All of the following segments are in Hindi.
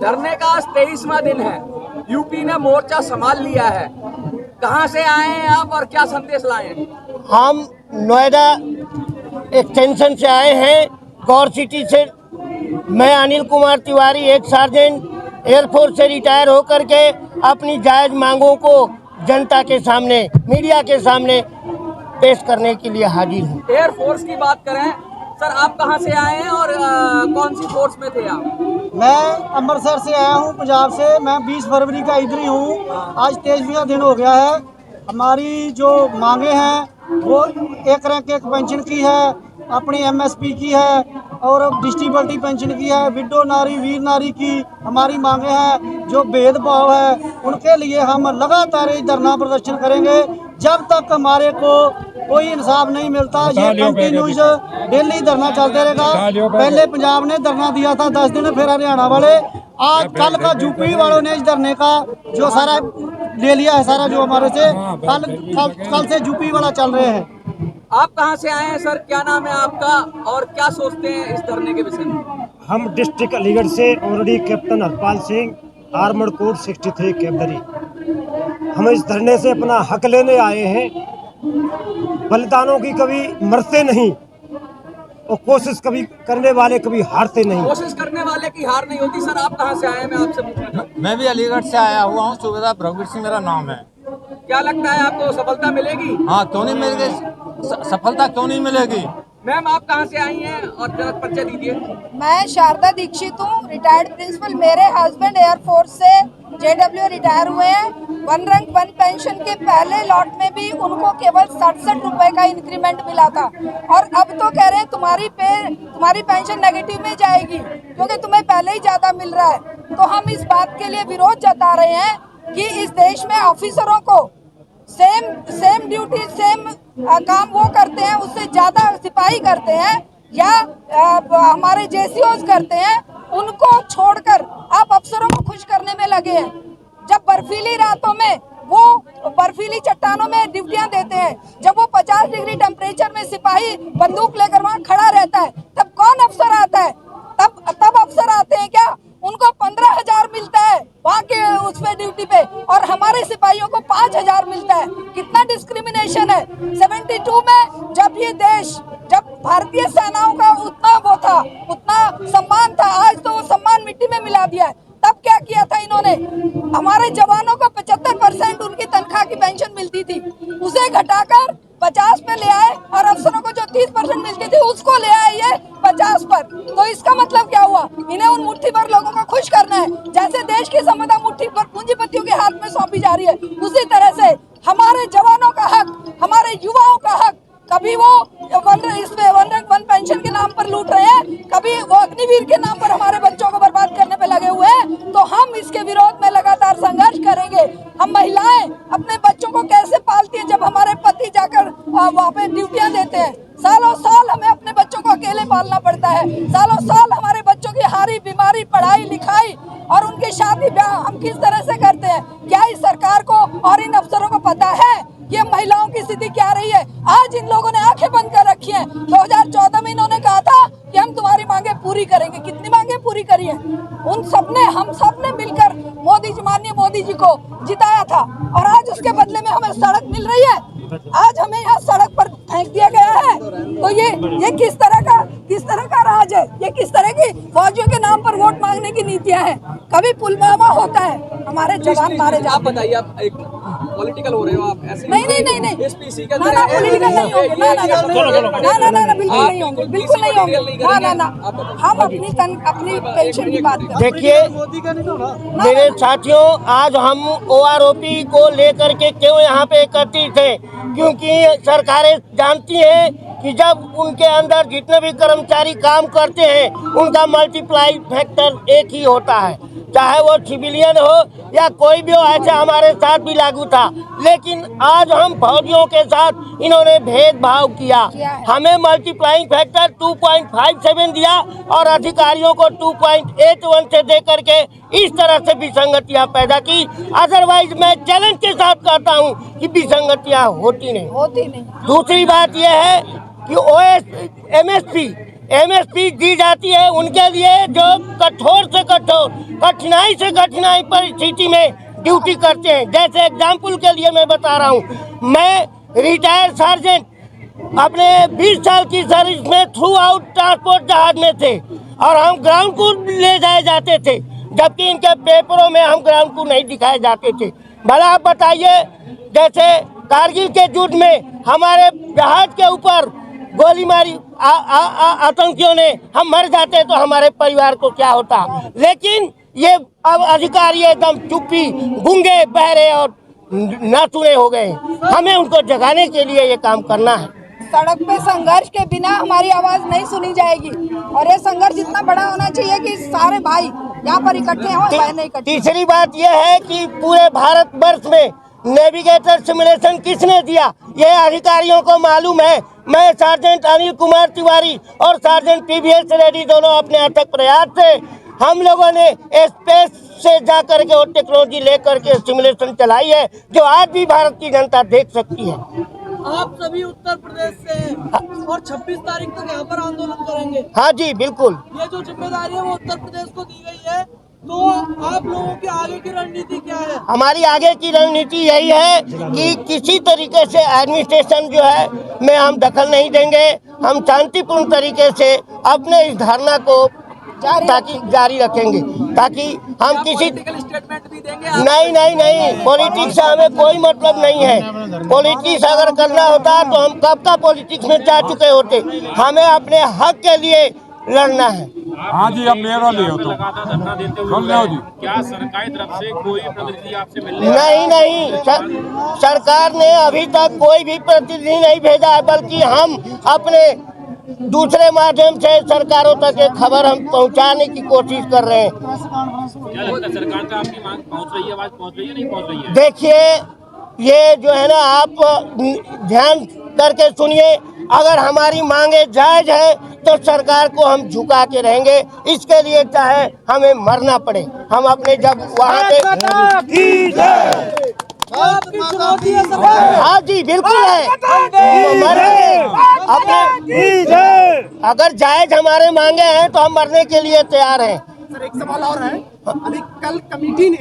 धरने का आज 23वां दिन है। यूपी ने मोर्चा संभाल लिया है। कहां से आए हैं आप और क्या संदेश लाए हैं? हम नोएडा एक्सटेंशन से आए हैं, गौर सिटी से। मैं अनिल कुमार तिवारी, एक सार्जेंट एयरफोर्स से रिटायर होकर के अपनी जायज़ मांगों को जनता के सामने, मीडिया के सामने पेश करने के लिए हाजिर हूँ। एयरफोर्स की बात करें सर, आप कहां से आए हैं और कौन सी फोर्स में थे आप? मैं अमृतसर से आया हूँ, पंजाब से। मैं 20 फरवरी का इधर ही हूँ। आज 23वां दिन हो गया है। हमारी जो मांगे हैं वो एक रैंक एक पेंशन की है, अपनी एमएसपी की है और डिस्टेबिलिटी पेंशन की है, विडो नारी वीर नारी की हमारी मांगे हैं। जो भेदभाव है उनके लिए हम लगातार ये धरना प्रदर्शन करेंगे जब तक हमारे को कोई इंसाफ नहीं मिलता। ये कंटिन्यूस डेली धरना चलते रहेगा। पहले पंजाब ने धरना दिया था 10 दिन, फिर हरियाणा वाले, आज कल का यूपी वालों ने इस धरने का जो सारा ले लिया है, सारा जो हमारे से कल से यूपी वाला चल रहे हैं। आप कहां से आए हैं सर? क्या नाम है आपका और क्या सोचते हैं इस धरने के विषय में? हम डिस्ट्रिक्ट अलीगढ़ से already captain Harpal Singh, armoured corps 63 cavalry. हम इस धरने से अपना हक लेने आए हैं। बलिदानों की कभी मरते नहीं और कोशिश कभी करने वाले कभी हारते नहीं। कोशिश करने वाले की हार नहीं होती। सर आप कहां से आए हैं? मैं आपसे पूछना चाहता हूं। मैं भी अलीगढ़ से आया हुआ हूँ। सूबेदार प्रभुवीर सिंह मेरा नाम है। क्या लगता है आपको सफलता मिलेगी? हाँ, क्यों नहीं मिलेगी? सफलता क्यों नहीं मिलेगी? मैम आप कहां से आई हैं और जरा परिचय दीजिए। मैं शारदा दीक्षित हूँ, रिटायर्ड प्रिंसिपल। मेरे हस्बैंड एयरफोर्स से जेडब्ल्यू रिटायर हुए हैं। वन रैंक वन पेंशन के पहले लॉट में भी उनको केवल 67 रुपए का इंक्रीमेंट मिला था और अब तो कह रहे हैं तुम्हारी पेंशन नेगेटिव में जाएगी क्योंकि तुम्हें पहले ही ज्यादा मिल रहा है। तो हम इस बात के लिए विरोध जता रहे हैं कि इस देश में ऑफिसरों को सेम ड्यूटी सेम काम वो करते हैं, उससे ज्यादा सिपाही करते हैं या हमारे जेसीओज करते हैं, उनको छोड़कर आप अफसरों को खुश करने में लगे हैं। जब बर्फीली रातों में वो बर्फीली चट्टानों में ड्यूटियां देते हैं, जब वो 50 डिग्री टेम्परेचर में सिपाही बंदूक लेकर वहाँ खड़ा रहता है, तब कौन अफसर आता है? तब अफसर आते हैं क्या? उनको 15,000 मिलता है वहाँ के उस पे ड्यूटी पे और हमारे सिपाहियों को 5,000 मिलता है। कितना डिस्क्रिमिनेशन है। 72 में जब भारतीय सेनाओं का उतना वो था, उतना सम्मान था, आज तो वो सम्मान मिट्टी में मिला दिया है। तब क्या किया था इन्होंने? हमारे जवानों को 75% उनकी तनख्वाह की पेंशन मिलती थी, उसे घटाकर 50 पे ले आए और अफसरों को जो 30% मिलती थी उसको ले आए ये 50 पर। तो इसका मतलब क्या हुआ? इन्हें उन मुट्ठी भर लोगों को खुश करना है। जैसे देश की संपदा मुट्ठी भर पूंजीपतियों के हाथ में सौंपी जा रही है, उसी तरह से हमारे जवानों का हक, हमारे युवाओं का हक, कभी वो वन रैंक वन पेंशन के नाम पर लूट रहे हैं, कभी वो अग्निवीर के नाम पर हमारे बच्चों को बर्बाद करने पे लगे हुए हैं। तो हम इसके विरोध में लगातार संघर्ष करेंगे। हम महिलाएं अपने बच्चों को कैसे पालती हैं जब हमारे पति जाकर वहाँ पे ड्यूटियां देते हैं? सालों साल हमें अपने बच्चों को अकेले पालना पड़ता है। सालों साल हमारे बच्चों की हारी बीमारी, पढ़ाई लिखाई और उनकी शादी ब्याह हम किस तरह से करते हैं? क्या इस सरकार को और इन अफसरों को पता है कि महिलाओं की स्थिति क्या रही है? आज इन लोगों ने आंखें बंद कर रखी हैं। 2014 में इन्होंने कहा था कि हम तुम्हारी मांगे पूरी करेंगे। कितनी मांगे पूरी करी है? हम सबने मिलकर माननीय मोदी जी को जिताया था और आज उसके बदले में हमें सड़क मिल रही है। आज हमें यहाँ सड़क पर फेंक दिया गया है। तो ये किस तरह का राज है? ये किस तरह की फौजियों के नाम पर वोट मांगने की नीतियां हैं? कभी पुलवामा होता है, हमारे जवान मारे जाते हैं। आप बताइए, आप एक पॉलिटिकल हो रहे हो आप ऐसे? नहीं एसपीसी का ना पॉलिटिकल नहीं होंगे। ना बिल्कुल नहीं होंगे, बिल्कुल नहीं होंगे। ना हम अपनी पेंशन की बात करते हैं। देखिए मेरे साथियों, आज हम OROP को लेकर के क्यों यहाँ पे एकत्रित थे? क्योंकि सरकारें जानती हैं कि जब उनके अंदर जितने भी कर्मचारी काम करते हैं उनका मल्टीप्लाई फैक्टर एक ही होता है, चाहे वो सिविलियन हो या कोई भी हो। ऐसा हमारे साथ भी लागू था, लेकिन आज हम फौजियों के साथ इन्होंने भेदभाव किया। हमें मल्टीप्लाइंग फैक्टर 2.57 दिया और अधिकारियों को 2.81 से दे करके इस तरह से विसंगतियां पैदा की। अदरवाइज मैं चैलेंज के साथ कहता हूं कि विसंगतियां होती नहीं। होती नहीं। दूसरी बात यह है कि MSP एमएसपी दी जाती है, उनके लिए जो कठोर से कठोर, कठिनाई से कठिनाई परिस्थिति में ड्यूटी करते हैं। जैसे एग्जाम्पल के लिए मैं बता रहा हूँ, मैं रिटायर्ड सार्जेंट अपने 20 साल की सर्विस में थ्रू आउट ट्रांसपोर्ट जहाज में थे और हम ग्राउंड को ले जाए जाते थे, जबकि इनके पेपरों में हम ग्राउंड को नहीं दिखाए जाते थे। भला आप बताइए, जैसे कारगिल के युद्ध में हमारे जहाज के ऊपर गोली मारी आतंकियों ने, हम मर जाते तो हमारे परिवार को क्या होता। लेकिन ये अब अधिकारी एकदम चुप्पी, गूंगे, बहरे और नासुने हो गए। हमें उनको जगाने के लिए ये काम करना है। सड़क पे संघर्ष के बिना हमारी आवाज नहीं सुनी जाएगी और ये संघर्ष इतना बड़ा होना चाहिए कि सारे भाई यहाँ पर इकट्ठे हों, बहनें इकट्ठी। तीसरी बात यह है कि पूरे भारतवर्ष में नेविगेटर सिमुलेशन किसने दिया, ये अधिकारियों को मालूम है। मैं सार्जेंट अनिल कुमार तिवारी और सार्जेंट पीवीएस रेड्डी दोनों अपने अथक प्रयास से हम लोगों ने स्पेस से जा करके और टेक्नोलॉजी लेकर के सिमुलेशन चलाई है, जो आज भी भारत की जनता देख सकती है। आप सभी उत्तर प्रदेश से हैं और 26 तारीख तक यहाँ पर आंदोलन करेंगे। हाँ जी, बिल्कुल। ये जो जिम्मेदारी है वो उत्तर प्रदेश को दी गई है, तो आप लोगों की आगे की रणनीति क्या है? हमारी आगे की रणनीति यही है कि किसी तरीके से एडमिनिस्ट्रेशन जो है में हम दखल नहीं देंगे। हम शांतिपूर्ण तरीके से अपने इस धरना को जारी रखेंगे, ताकि हम किसी स्टेटमेंट भी देंगे। नहीं, पॉलिटिक्स से हमें कोई मतलब नहीं है। पॉलिटिक्स अगर करना होता तो हम कब का पॉलिटिक्स में जा चुके होते। हमें अपने हक के लिए लड़ना है। हाँ जी, अब मेरा ले हो तो सुन लो जी। क्या सरकारी तरफ से कोई प्रतिनिधि आपसे मिलने? नहीं, सरकार ने अभी तक कोई भी प्रतिनिधि नहीं भेजा है, बल्कि हम अपने दूसरे माध्यम से सरकारों तक ये खबर हम पहुंचाने की कोशिश कर रहे हैं। क्या लगता है सरकार का आपकी मांग पहुंच रही है, आवाज पहुंच रही है, नहीं पहुंच रही है? देखिए, ये जो है ना, आप ध्यान करके सुनिए। अगर हमारी मांगे जायज है तो सरकार को हम झुका के रहेंगे। इसके लिए चाहे हमें मरना पड़े, हम अपने जब वहाँ पे आपकी चुनौती है सरकार। हाँ जी, बिल्कुल है। अगर जायज हमारे मांगे हैं तो हम मरने के लिए तैयार हैं। सर, एक सवाल और है। अभी कल कमेटी ने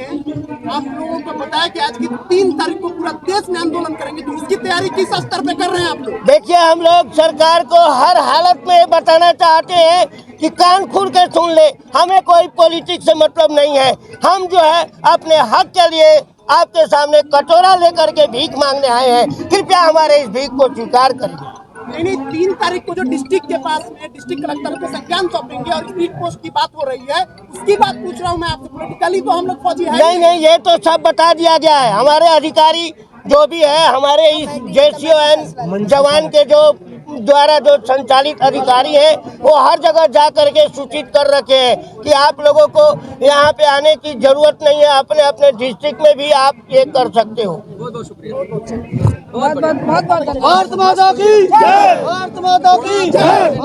आप लोगों को बताया कि आज की 3 तारीख को पूरा देश में आंदोलन करेंगे, तो इसकी तैयारी किस स्तर पे कर रहे हैं आप लोग? देखिए, हम लोग सरकार को हर हालत में बताना चाहते हैं कि कान खोल के सुन ले, हमें कोई पॉलिटिक्स से मतलब नहीं है। हम जो है अपने हक के लिए आपके सामने कटोरा लेकर के भीख मांगने आए हैं। कृपया हमारे इस भीख को स्वीकार करिए। नहीं, 3 तारीख को जो डिस्ट्रिक्ट के पास में डिस्ट्रिक्ट कलेक्टर को संज्ञान सौंपेंगे और स्पीड पोस्ट की बात हो रही है, उसकी बात पूछ रहा हूँ मैं आपसे। पॉलिटिकली तो हम लोग फौजी है नहीं, ये तो सब बता दिया गया है। हमारे अधिकारी जो भी है, हमारे इस JCON जवान के जो द्वारा जो संचालित अधिकारी हैं, वो हर जगह जा करके सूचित कर रखे हैं कि आप लोगों को यहाँ पे आने की जरूरत नहीं है। अपने अपने डिस्ट्रिक्ट में भी आप ये कर सकते हो। बहुत शुक्रिया। बहुत धन्यवाद। भारत माता की जय। भारत माता की जय।